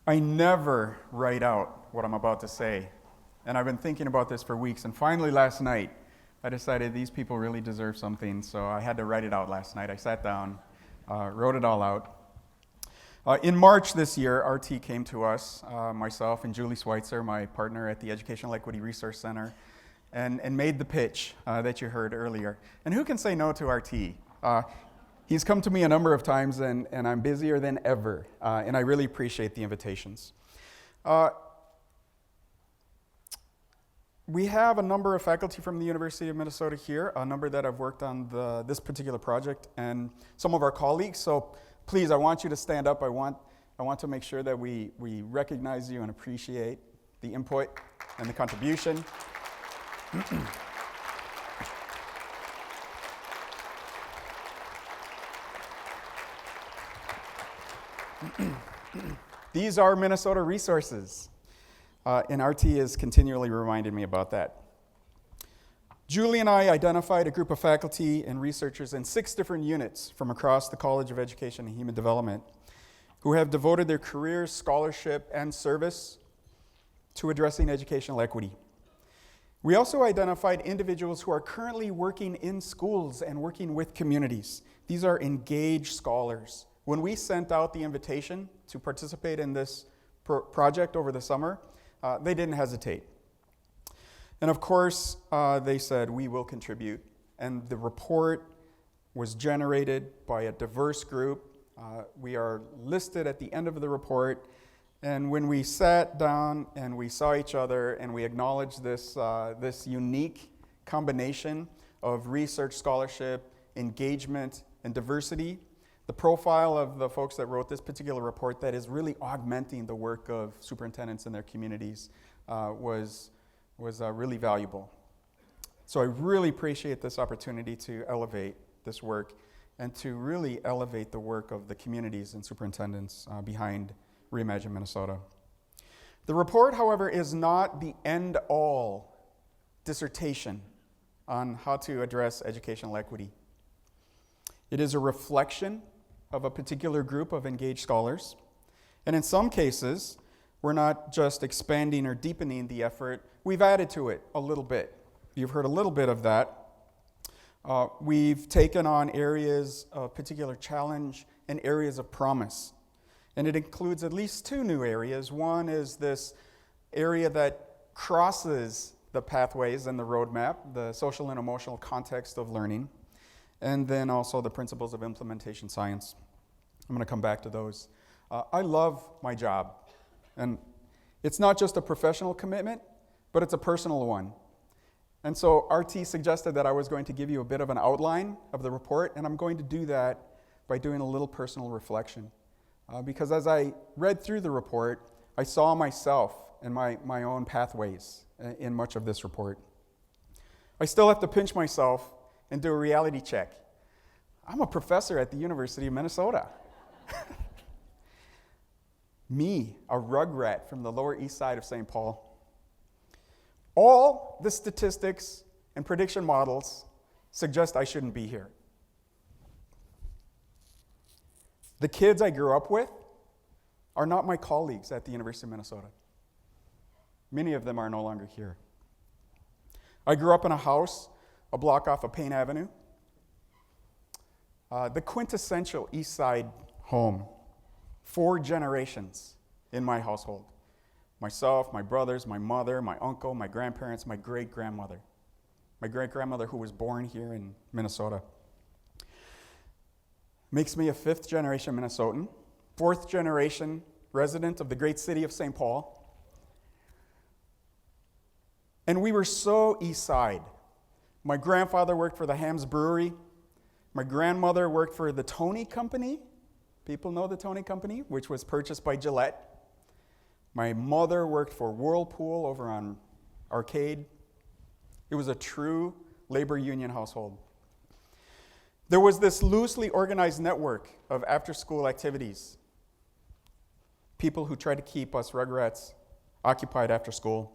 I never write out what I'm about to say, and I've been thinking about this for weeks, and finally last night, I decided these people really deserve something, so I had to write it out last night. I sat down, wrote it all out. In March this year, RT came to us, myself and Julie Schweitzer, my partner at the Educational Equity Resource Center, and made the pitch that you heard earlier. And who can say no to RT? He's come to me a number of times, and I'm busier than ever, and I really appreciate the invitations. We have a number of faculty from the University of Minnesota here, a number that have worked on this particular project, and some of our colleagues. So please, I want you to stand up. I want to make sure that we recognize you and appreciate the input and the contribution. These are Minnesota resources, and RT is continually reminding me about that. Julie and I identified a group of faculty and researchers in 6 different units from across the College of Education and Human Development who have devoted their careers, scholarship, and service to addressing educational equity. We also identified individuals who are currently working in schools and working with communities. These are engaged scholars. When we sent out the invitation to participate in this project over the summer, they didn't hesitate. And of course, they said, we will contribute. And the report was generated by a diverse group. We are listed at the end of the report. And when we sat down and we saw each other and we acknowledged this unique combination of research, scholarship, engagement, and diversity, the profile of the folks that wrote this particular report that is really augmenting the work of superintendents in their communities was really valuable. So I really appreciate this opportunity to elevate this work and to really elevate the work of the communities and superintendents behind Reimagine Minnesota. The report, however, is not the end-all dissertation on how to address educational equity. It is a reflection of a particular group of engaged scholars, and in some cases, we're not just expanding or deepening the effort, we've added to it a little bit. You've heard a little bit of that. We've taken on areas of particular challenge and areas of promise. And it includes at least 2 new areas. One is this area that crosses the pathways and the roadmap, the social and emotional context of learning, and then also the principles of implementation science. I'm going to come back to those. I love my job. And it's not just a professional commitment, but it's a personal one. And so RT suggested that I was going to give you a bit of an outline of the report, and I'm going to do that by doing a little personal reflection. Because as I read through the report, I saw myself and my own pathways in much of this report. I still have to pinch myself and do a reality check. I'm a professor at the University of Minnesota. Me, a rugrat from the Lower East Side of St. Paul. All the statistics and prediction models suggest I shouldn't be here. The kids I grew up with are not my colleagues at the University of Minnesota. Many of them are no longer here. I grew up in a house a block off of Payne Avenue. The quintessential East Side home. 4 generations in my household. Myself, my brothers, my mother, my uncle, my grandparents, my great-grandmother. My great-grandmother who was born here in Minnesota. Makes me a 5th-generation Minnesotan, 4th-generation resident of the great city of St. Paul. And we were so East Side. My grandfather worked for the Hams Brewery. My grandmother worked for the Tony Company. People know the Tony Company, which was purchased by Gillette. My mother worked for Whirlpool over on Arcade. It was a true labor union household. There was this loosely organized network of after-school activities. People who tried to keep us rugrats occupied after school.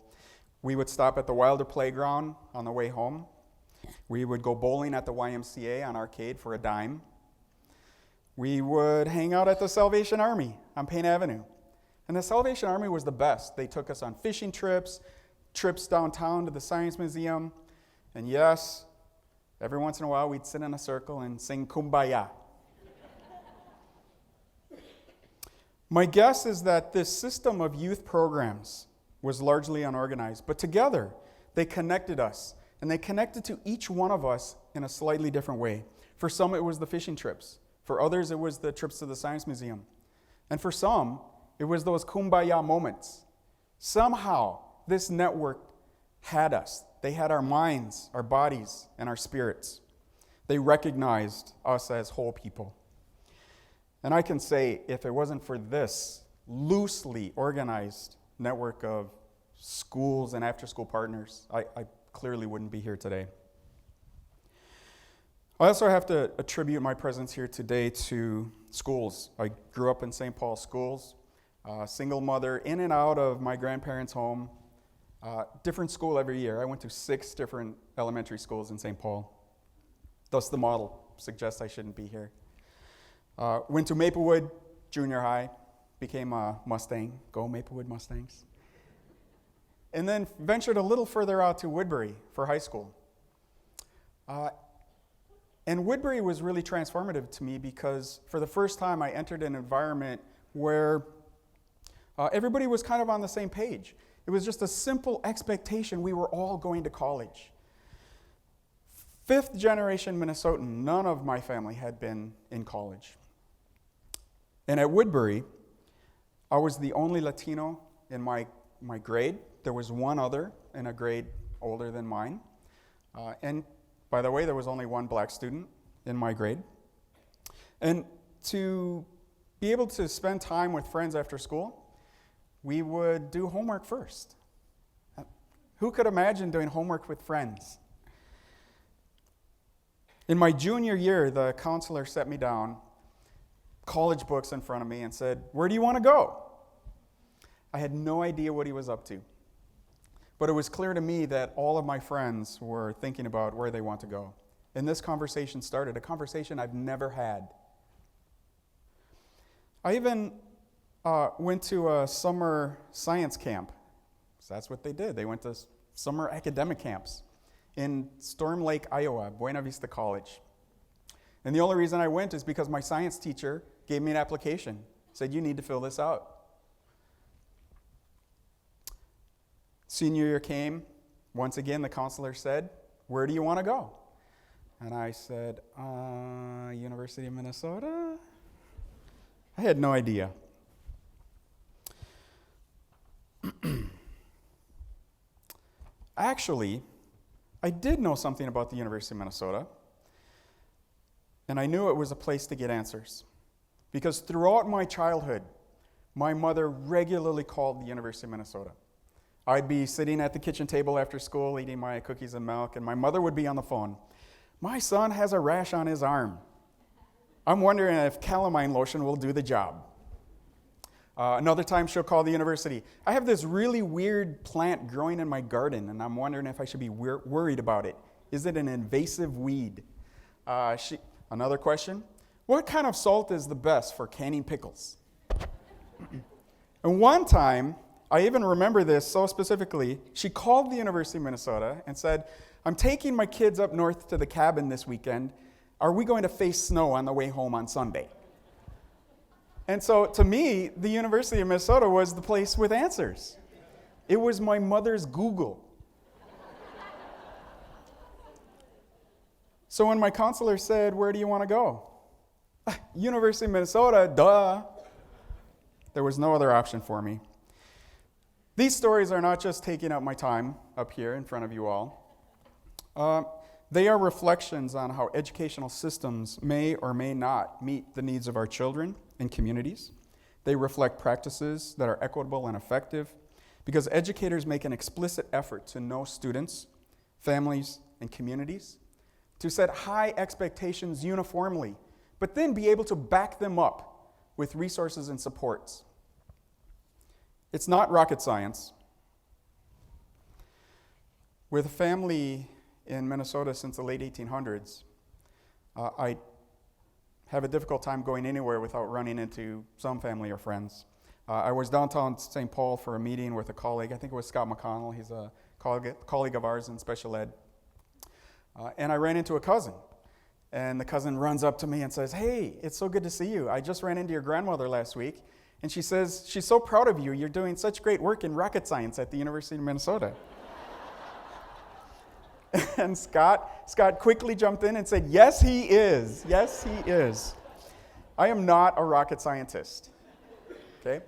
We would stop at the Wilder Playground on the way home. We would go bowling at the YMCA on Arcade for a dime. We would hang out at the Salvation Army on Payne Avenue. And the Salvation Army was the best. They took us on fishing trips downtown to the Science Museum. And yes, every once in a while we'd sit in a circle and sing Kumbaya. My guess is that this system of youth programs was largely unorganized, but together they connected us, and they connected to each one of us in a slightly different way. For some, it was the fishing trips. For others, it was the trips to the Science Museum. And for some, it was those Kumbaya moments. Somehow, this network had us. They had our minds, our bodies, and our spirits. They recognized us as whole people. And I can say, if it wasn't for this loosely organized network of schools and after-school partners, I clearly wouldn't be here today. I also have to attribute my presence here today to schools. I grew up in St. Paul schools, single mother, in and out of my grandparents' home, different school every year. I went to 6 different elementary schools in St. Paul. Thus the model suggests I shouldn't be here. Went to Maplewood Junior High, became a Mustang. Go Maplewood Mustangs. And then ventured a little further out to Woodbury for high school. And Woodbury was really transformative to me because for the first time I entered an environment where everybody was kind of on the same page. It was just a simple expectation we were all going to college. 5th generation Minnesotan, none of my family had been in college. And at Woodbury, I was the only Latino in my grade. There was one other in a grade older than mine. And by the way, there was only one black student in my grade. And to be able to spend time with friends after school, we would do homework first. Who could imagine doing homework with friends? In my junior year, the counselor set me down, college books in front of me, and said, "Where do you want to go?" I had no idea what he was up to. But it was clear to me that all of my friends were thinking about where they want to go. And this conversation started, a conversation I've never had. I even went to a summer science camp. So that's what they did. They went to summer academic camps in Storm Lake, Iowa, Buena Vista College. And the only reason I went is because my science teacher gave me an application, said, "You need to fill this out." Senior year came. Once again, the counselor said, "Where do you want to go?" And I said, University of Minnesota? I had no idea. Actually, I did know something about the University of Minnesota, and I knew it was a place to get answers. Because throughout my childhood, my mother regularly called the University of Minnesota. I'd be sitting at the kitchen table after school eating my cookies and milk, and my mother would be on the phone. "My son has a rash on his arm. I'm wondering if calamine lotion will do the job." Another time she'll call the university. "I have this really weird plant growing in my garden, and I'm wondering if I should be worried about it. Is it an invasive weed?" Another question. "What kind of salt is the best for canning pickles?" And one time, I even remember this so specifically, she called the University of Minnesota and said, "I'm taking my kids up north to the cabin this weekend. Are we going to face snow on the way home on Sunday?" And so to me, the University of Minnesota was the place with answers. It was my mother's Google. So when my counselor said, "Where do you want to go?" University of Minnesota, duh. There was no other option for me. These stories are not just taking up my time up here in front of you all. They are reflections on how educational systems may or may not meet the needs of our children and communities. They reflect practices that are equitable and effective because educators make an explicit effort to know students, families, and communities, to set high expectations uniformly, but then be able to back them up with resources and supports. It's not rocket science. With a family in Minnesota since the late 1800s, I have a difficult time going anywhere without running into some family or friends. I was downtown St. Paul for a meeting with a colleague. I think it was Scott McConnell. He's a colleague of ours in special ed. And I ran into a cousin. And the cousin runs up to me and says, "Hey, it's so good to see you. I just ran into your grandmother last week. And she says, she's so proud of you. You're doing such great work in rocket science at the University of Minnesota." And Scott quickly jumped in and said, "Yes, he is. Yes, he is." I am not a rocket scientist. Okay?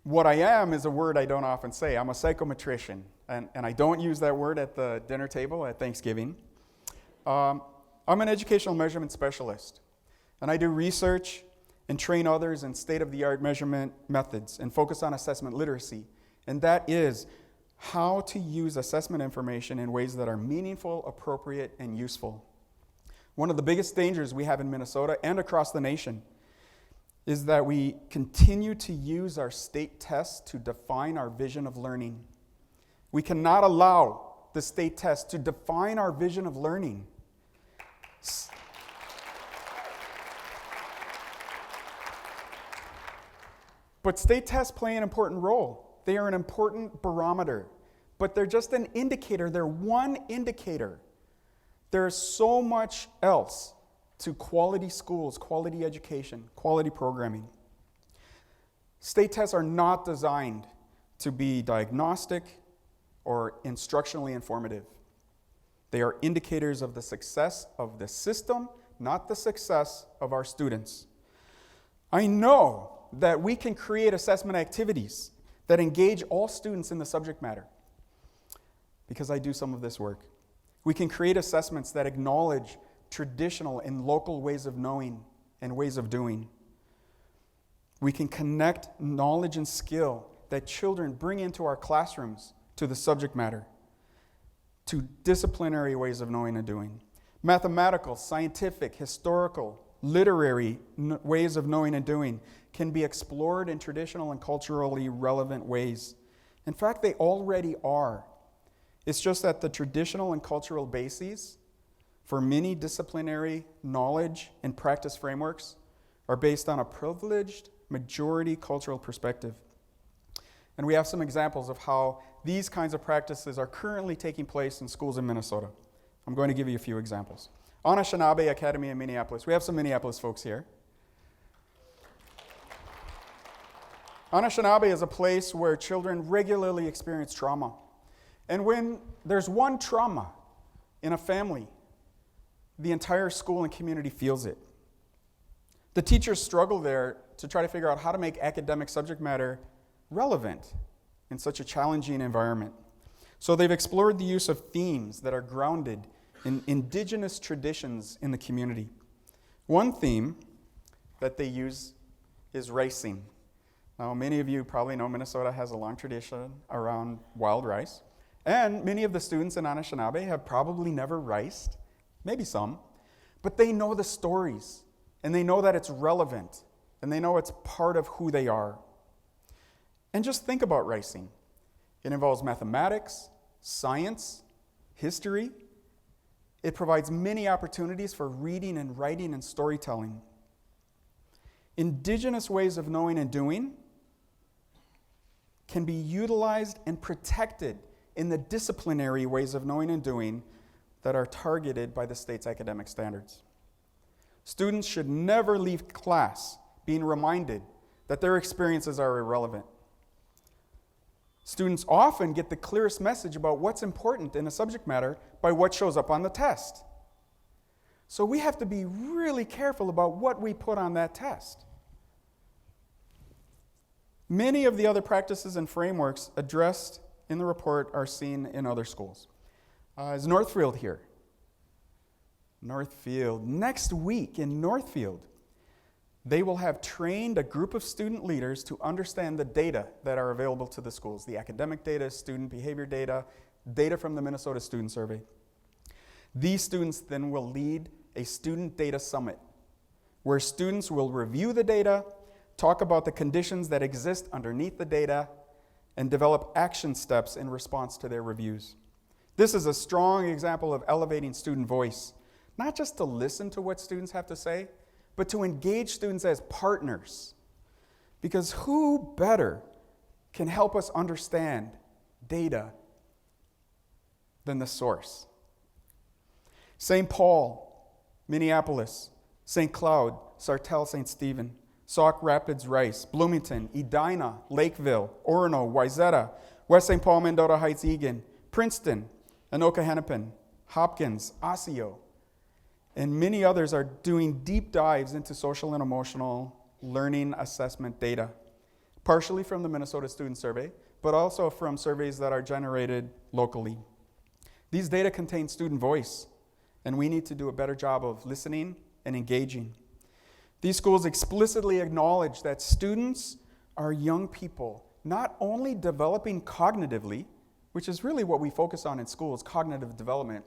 What I am is a word I don't often say. I'm a psychometrician. And I don't use that word at the dinner table at Thanksgiving. I'm an educational measurement specialist. And I do research and train others in state-of-the-art measurement methods and focus on assessment literacy. And that is how to use assessment information in ways that are meaningful, appropriate, and useful. One of the biggest dangers we have in Minnesota and across the nation is that we continue to use our state tests to define our vision of learning. We cannot allow the state test to define our vision of learning. But state tests play an important role. They are an important barometer, but they're just an indicator. They're one indicator. There's so much else to quality schools, quality education, quality programming. State tests are not designed to be diagnostic or instructionally informative. They are indicators of the success of the system, not the success of our students. I know that we can create assessment activities that engage all students in the subject matter, because I do some of this work. We can create assessments that acknowledge traditional and local ways of knowing and ways of doing. We can connect knowledge and skill that children bring into our classrooms to the subject matter, to disciplinary ways of knowing and doing. Mathematical, scientific, historical, literary ways of knowing and doing can be explored in traditional and culturally relevant ways. In fact, they already are. It's just that the traditional and cultural bases for many disciplinary knowledge and practice frameworks are based on a privileged majority cultural perspective. And we have some examples of how these kinds of practices are currently taking place in schools in Minnesota. I'm going to give you a few examples. Anishinaabe Academy in Minneapolis. We have some Minneapolis folks here. Anishinaabe is a place where children regularly experience trauma. And when there's one trauma in a family, the entire school and community feels it. The teachers struggle there to try to figure out how to make academic subject matter relevant in such a challenging environment. So they've explored the use of themes that are grounded in indigenous traditions in the community. One theme that they use is ricing. Now, many of you probably know Minnesota has a long tradition around wild rice, and many of the students in Anishinaabe have probably never riced, maybe some, but they know the stories, and they know that it's relevant, and they know it's part of who they are. And just think about ricing. It involves mathematics, science, history. It provides many opportunities for reading and writing and storytelling. Indigenous ways of knowing and doing can be utilized and protected in the disciplinary ways of knowing and doing that are targeted by the state's academic standards. Students should never leave class being reminded that their experiences are irrelevant. Students often get the clearest message about what's important in a subject matter by what shows up on the test. So we have to be really careful about what we put on that test. Many of the other practices and frameworks addressed in the report are seen in other schools. Is Northfield here? Northfield. Next week in Northfield, they will have trained a group of student leaders to understand the data that are available to the schools, the academic data, student behavior data, data from the Minnesota Student Survey. These students then will lead a student data summit where students will review the data, talk about the conditions that exist underneath the data, and develop action steps in response to their reviews. This is a strong example of elevating student voice not just to listen to what students have to say, but to engage students as partners. Because who better can help us understand data than the source? St. Paul, Minneapolis, St. Cloud, Sartell, St. Stephen, Sauk Rapids, Rice, Bloomington, Edina, Lakeville, Orono, Wayzata, West St. Paul, Mendota Heights, Egan, Princeton, Anoka Hennepin, Hopkins, Osseo, and many others are doing deep dives into social and emotional learning assessment data, partially from the Minnesota Student Survey, but also from surveys that are generated locally. These data contain student voice, and we need to do a better job of listening and engaging. These schools explicitly acknowledge that students are young people, not only developing cognitively, which is really what we focus on in schools, cognitive development,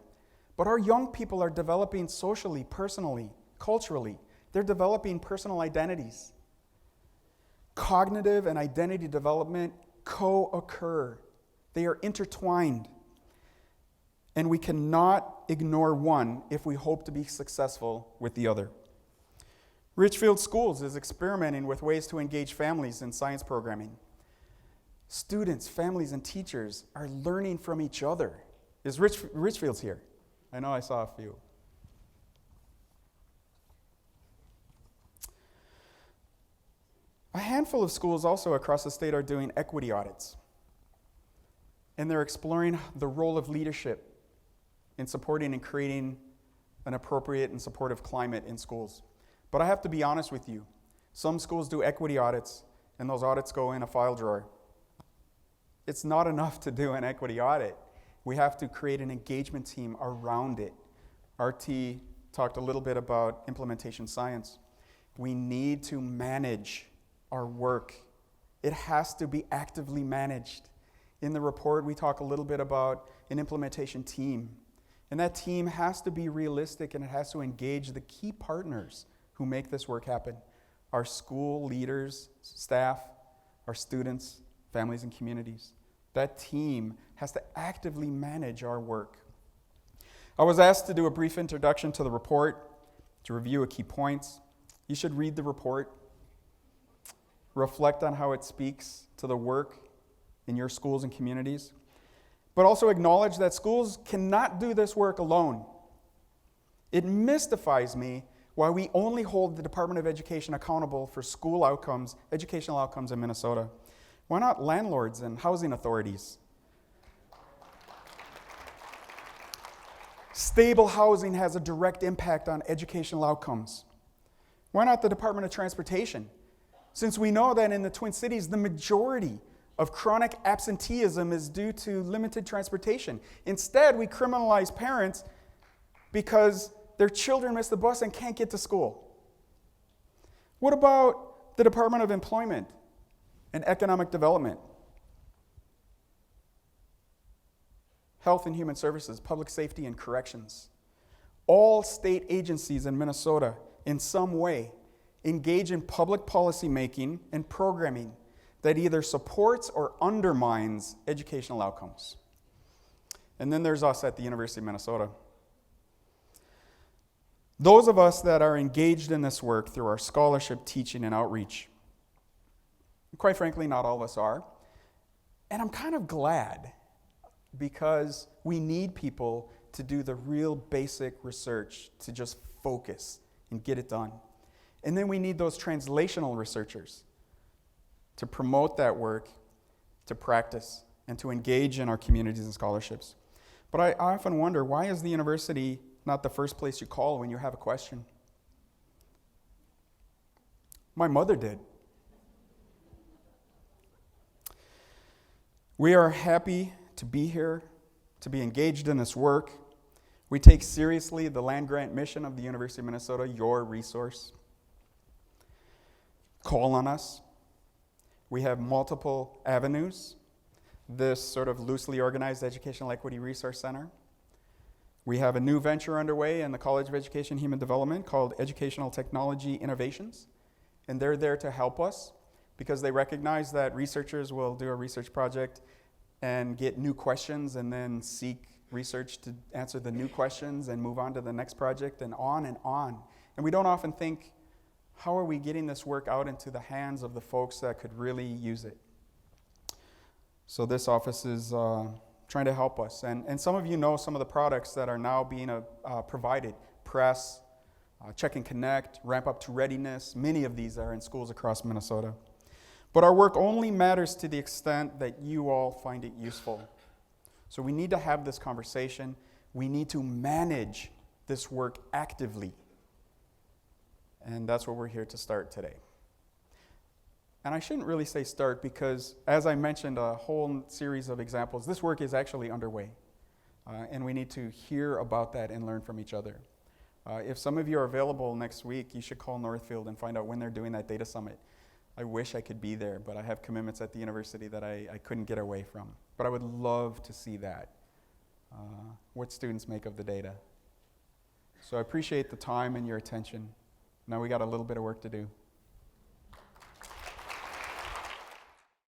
but our young people are developing socially, personally, culturally. They're developing personal identities. Cognitive and identity development co-occur. They are intertwined. And we cannot ignore one if we hope to be successful with the other. Richfield Schools is experimenting with ways to engage families in science programming. Students, families, and teachers are learning from each other. Is Richfield's here? I know I saw a few. A handful of schools also across the state are doing equity audits. And they're exploring the role of leadership in supporting and creating an appropriate and supportive climate in schools. But I have to be honest with you. Some schools do equity audits, and those audits go in a file drawer. It's not enough to do an equity audit. We have to create an engagement team around it. RT talked a little bit about implementation science. We need to manage our work. It has to be actively managed. In the report, we talk a little bit about an implementation team. And that team has to be realistic, and it has to engage the key partners who make this work happen. Our school leaders, staff, our students, families, and communities. That team has to actively manage our work. I was asked to do a brief introduction to the report, to review key points. You should read the report, reflect on how it speaks to the work in your schools and communities, but also acknowledge that schools cannot do this work alone. It mystifies me why we only hold the Department of Education accountable for school outcomes, educational outcomes in Minnesota. Why not landlords and housing authorities? Stable housing has a direct impact on educational outcomes. Why not the Department of Transportation? Since we know that in the Twin Cities, the majority of chronic absenteeism is due to limited transportation. Instead, we criminalize parents because their children miss the bus and can't get to school. What about the Department of Employment and Economic Development? Health and Human Services, Public Safety and Corrections. All state agencies in Minnesota, in some way, engage in public policy making and programming that either supports or undermines educational outcomes. And then there's us at the University of Minnesota. Those of us that are engaged in this work through our scholarship, teaching, and outreach. Quite frankly, not all of us are. And I'm kind of glad, because we need people to do the real basic research, to just focus and get it done. And then we need those translational researchers to promote that work, to practice, and to engage in our communities and scholarships. But I often wonder, why is the university not the first place you call when you have a question? My mother did. We are happy to be here, to be engaged in this work. We take seriously the land-grant mission of the University of Minnesota, your resource. Call on us. We have multiple avenues. This sort of loosely organized Educational Equity Resource Center. We have a new venture underway in the College of Education and Human Development called Educational Technology Innovations. And they're there to help us because they recognize that researchers will do a research project and get new questions and then seek research to answer the new questions and move on to the next project and on and on. And we don't often think, how are we getting this work out into the hands of the folks that could really use it? So this office is trying to help us. And some of you know some of the products that are now being provided. Press, Check and Connect, Ramp Up to Readiness. Many of these are in schools across Minnesota. But our work only matters to the extent that you all find it useful. So we need to have this conversation. We need to manage this work actively. And that's what we're here to start today. And I shouldn't really say start because, as I mentioned, a whole series of examples, this work is actually underway. And we need to hear about that and learn from each other. If some of you are available next week, you should call Northfield and find out when they're doing that data summit. I wish I could be there, but I have commitments at the university that I couldn't get away from. But I would love to see that, what students make of the data. So I appreciate the time and your attention. Now we got a little bit of work to do.